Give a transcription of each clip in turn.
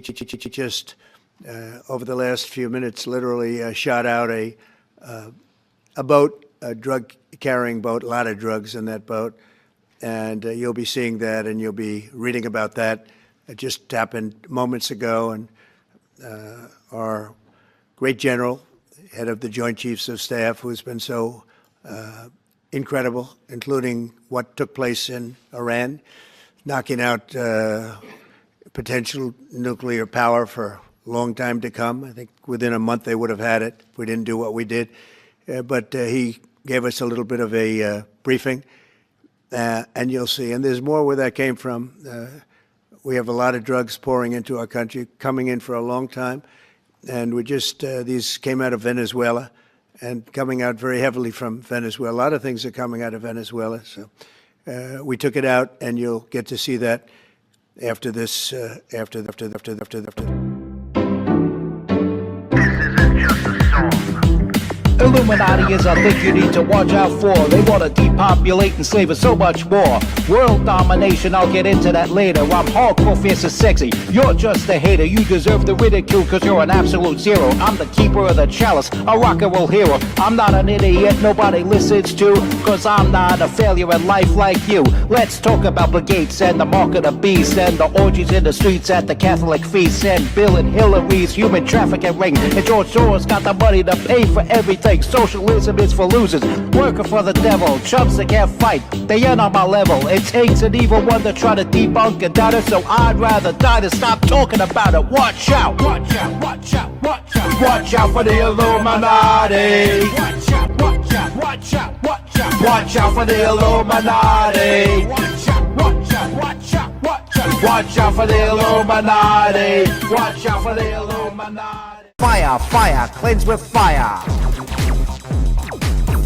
just over the last few minutes literally shot out a boat, a drug-carrying boat, a lot of drugs in that boat. And you'll be seeing that and you'll be reading about that. It just happened moments ago, and our great general, head of the Joint Chiefs of Staff, who's been so incredible, including what took place in Iran, knocking out potential nuclear power for a long time to come. I think within a month they would have had it if we didn't do what we did. But he gave us a little bit of a briefing, and you'll see. And there's more where that came from. We have a lot of drugs pouring into our country, coming in for a long time. And we just, these came out of Venezuela and coming out very heavily from Venezuela. A lot of things are coming out of Venezuela. So we took it out, and you'll get to see that after this, after. Illuminati is a thing you need to watch out for. They want to depopulate and slave us so much more. World domination, I'll get into that later. I'm hardcore, fierce and sexy. You're just a hater. You deserve the ridicule because you're an absolute zero. I'm the keeper of the chalice, a rock and roll hero. I'm not an idiot nobody listens to, because I'm not a failure in life like you. Let's talk about the gates and the mark of the beast and the orgies in the streets at the Catholic feasts and Bill and Hillary's human trafficking ring. And George Soros got the money to pay for everything. Socialism is for losers, working for the devil. Chumps that can't fight, they ain't on my level. It takes an evil one to try to debunk a doubter, so I'd rather die than stop talking about it. Watch out, watch out, watch out, watch out. Watch out for the Illuminati. Watch out, watch out, watch out, watch out. Watch out for the Illuminati. Watch out, watch out, watch out, watch out. Watch out for the Illuminati. Watch out for the Illuminati. Fire, fire, cleanse with fire.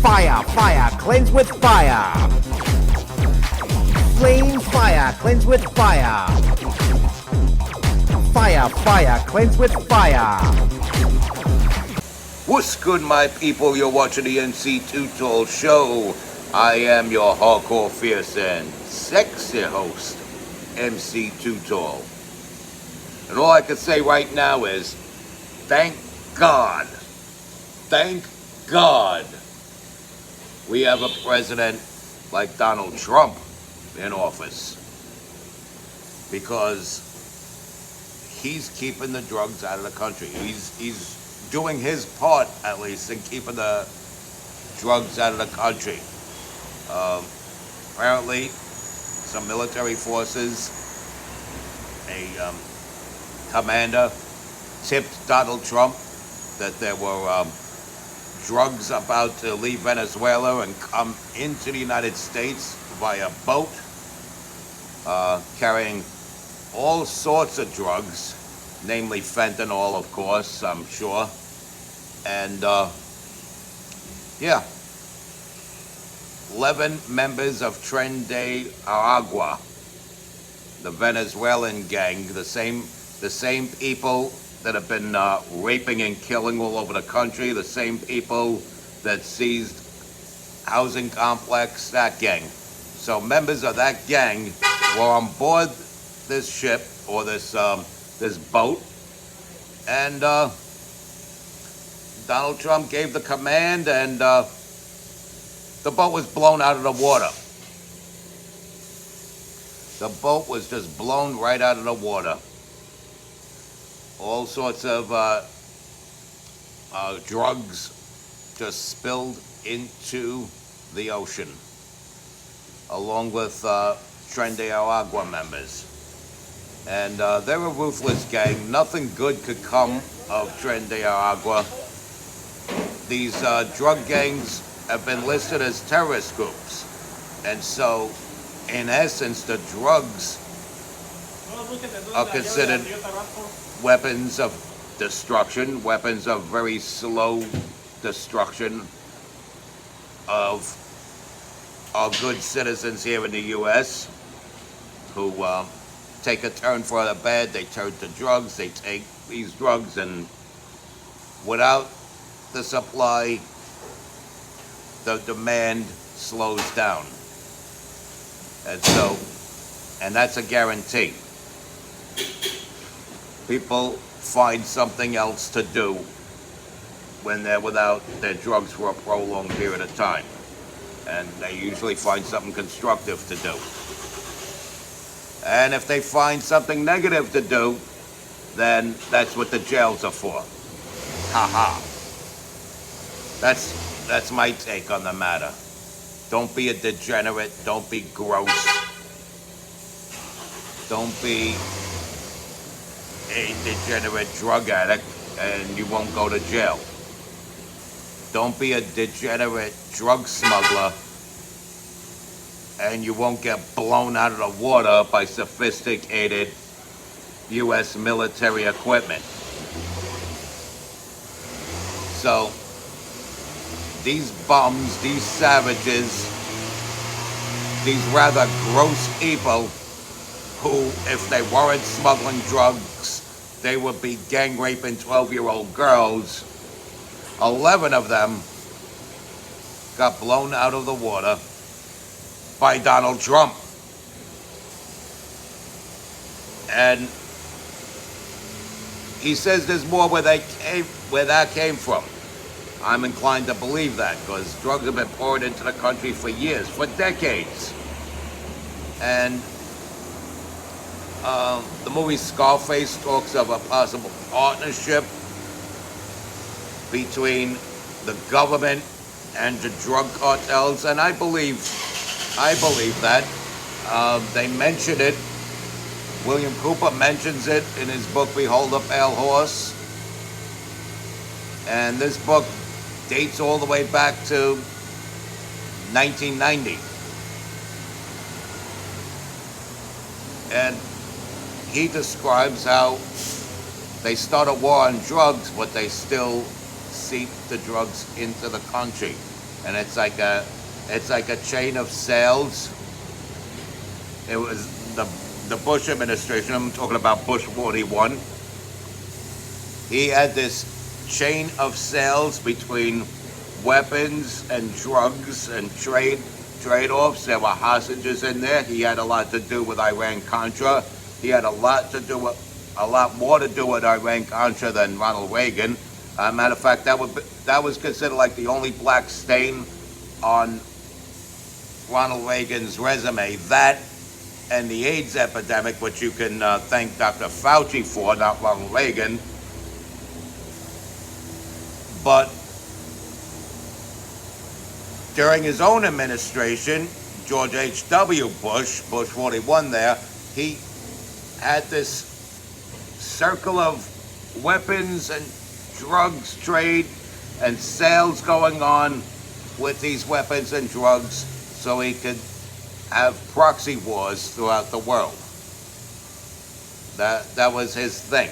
Fire, fire, cleanse with fire. Flame, fire, cleanse with fire. Fire, fire, cleanse with fire. What's good, my people? You're watching the NC Too Tall Show. I am your hardcore, fierce, and sexy host, MC Too Tall. And all I can say right now is, thank God, we have a president like Donald Trump in office, because he's keeping the drugs out of the country. He's doing his part, at least, in keeping the drugs out of the country. Apparently, some military forces, a commander, tipped Donald Trump that there were drugs about to leave Venezuela and come into the United States via boat, carrying all sorts of drugs, namely fentanyl, of course, I'm sure. And yeah, 11 members of Tren de Aragua, the Venezuelan gang, the same people that have been raping and killing all over the country, the same people that seized housing complex, that gang. So members of that gang were on board this ship, or this boat, and Donald Trump gave the command, and the boat was blown out of the water. The boat was just blown right out of the water. All sorts of drugs just spilled into the ocean, along with Tren de Aragua members. And they're a ruthless gang. Nothing good could come of Tren de Aragua. These drug gangs have been listed as terrorist groups. And so, in essence, the drugs are considered weapons of destruction, weapons of very slow destruction of our good citizens here in the U.S. who take a turn for the bad. They turn to drugs. They take these drugs, and without the supply, the demand slows down. And so, and that's a guarantee. people find something else to do when they're without their drugs for a prolonged period of time. And they usually find something constructive to do. And if they find something negative to do, then that's what the jails are for. Ha ha. That's my take on the matter. Don't be a degenerate. Don't be gross. Don't be a degenerate drug addict and you won't go to jail. Don't be a degenerate drug smuggler and you won't get blown out of the water by sophisticated U.S. military equipment. So, these bums, these savages, these rather gross people who, if they weren't smuggling drugs, they would be gang raping 12-year-old girls. 11 of them got blown out of the water by Donald Trump. And he says there's more where that came from. I'm inclined to believe that because drugs have been poured into the country for years, for decades. And the movie Scarface talks of a possible partnership between the government and the drug cartels, and I believe that. They mention it. William Cooper mentions it in his book Behold a Pale Horse. And this book dates all the way back to 1990. And he describes how they start a war on drugs, but they still seep the drugs into the country. And it's like a chain of sales. It was the Bush administration, I'm talking about Bush 41. He had this chain of sales between weapons and drugs and trade-offs. There were hostages in there. He had a lot to do with Iran-Contra. He had a lot more to do with Iran-Contra than Ronald Reagan. Matter of fact, that was considered like the only black stain on Ronald Reagan's resume. That and the AIDS epidemic, which you can thank Dr. Fauci for, not Ronald Reagan. But during his own administration, George H.W. Bush 41 there, he had this circle of weapons and drugs trade and sales going on with these weapons and drugs so he could have proxy wars throughout the world. That was his thing.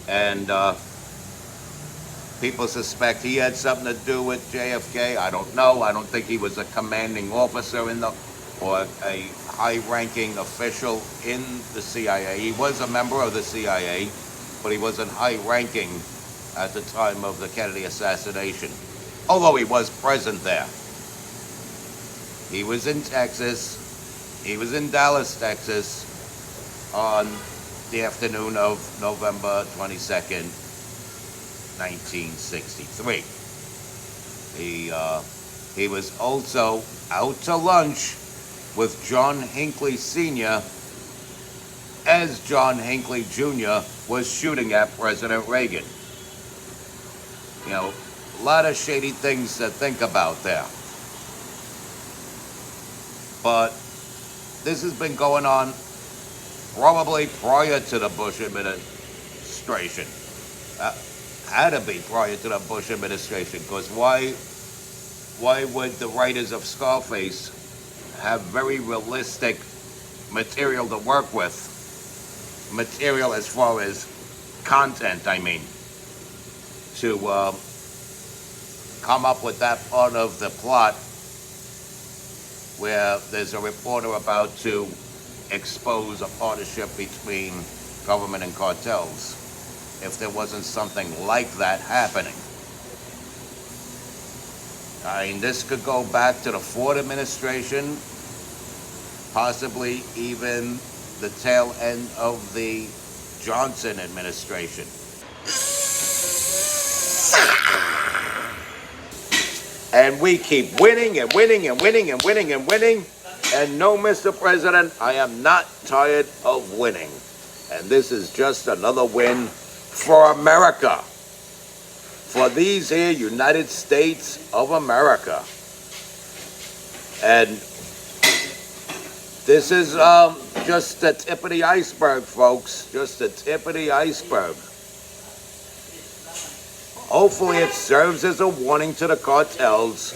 And people suspect he had something to do with JFK. I don't know. I don't think he was a commanding officer or a high-ranking official in the CIA. He was a member of the CIA, but he wasn't high-ranking at the time of the Kennedy assassination, although he was present there. He was in Texas. He was in Dallas, Texas, on the afternoon of November 22nd, 1963. He was also out to lunch with John Hinckley Sr. as John Hinckley Jr. was shooting at President Reagan. You know, a lot of shady things to think about there. But this has been going on probably prior to the Bush administration. Had to be prior to the Bush administration, because why would the writers of Scarface have very realistic material to work with? Material as far as content, I mean, to come up with that part of the plot where there's a reporter about to expose a partnership between government and cartels, if there wasn't something like that happening. I mean, this could go back to the Ford administration, possibly even the tail end of the Johnson administration. And we keep winning and winning and winning and winning and winning. And no, Mr. President, I am not tired of winning. And this is just another win for America. For these here United States of America. And this is just the tip of the iceberg, folks. Just the tip of the iceberg. Hopefully it serves as a warning to the cartels.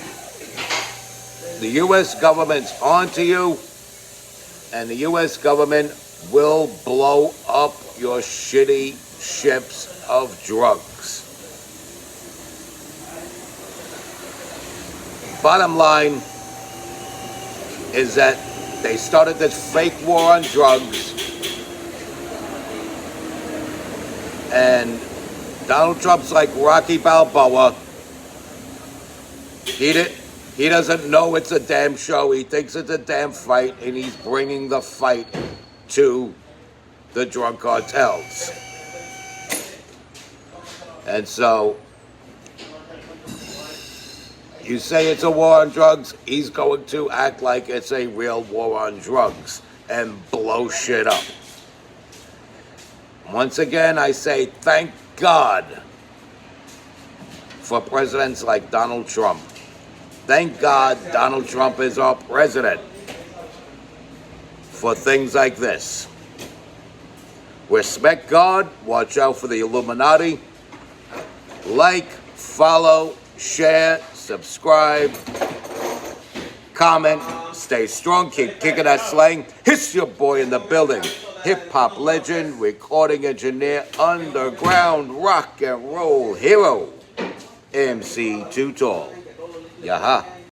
The U.S. government's onto you, and the U.S. government will blow up your shitty ships of drugs. Bottom line is that they started this fake war on drugs, and Donald Trump's like Rocky Balboa. He doesn't know it's a damn show. He thinks it's a damn fight, and he's bringing the fight to the drug cartels. And so, you say it's a war on drugs, he's going to act like it's a real war on drugs and blow shit up. Once again, I say thank God for presidents like Donald Trump. Thank God Donald Trump is our president for things like this. Respect God, watch out for the Illuminati. Like, follow, share, subscribe, comment, stay strong, keep kicking that slang. It's your boy in the building, hip-hop legend, recording engineer, underground rock and roll hero, MC Too Tall. Yaha.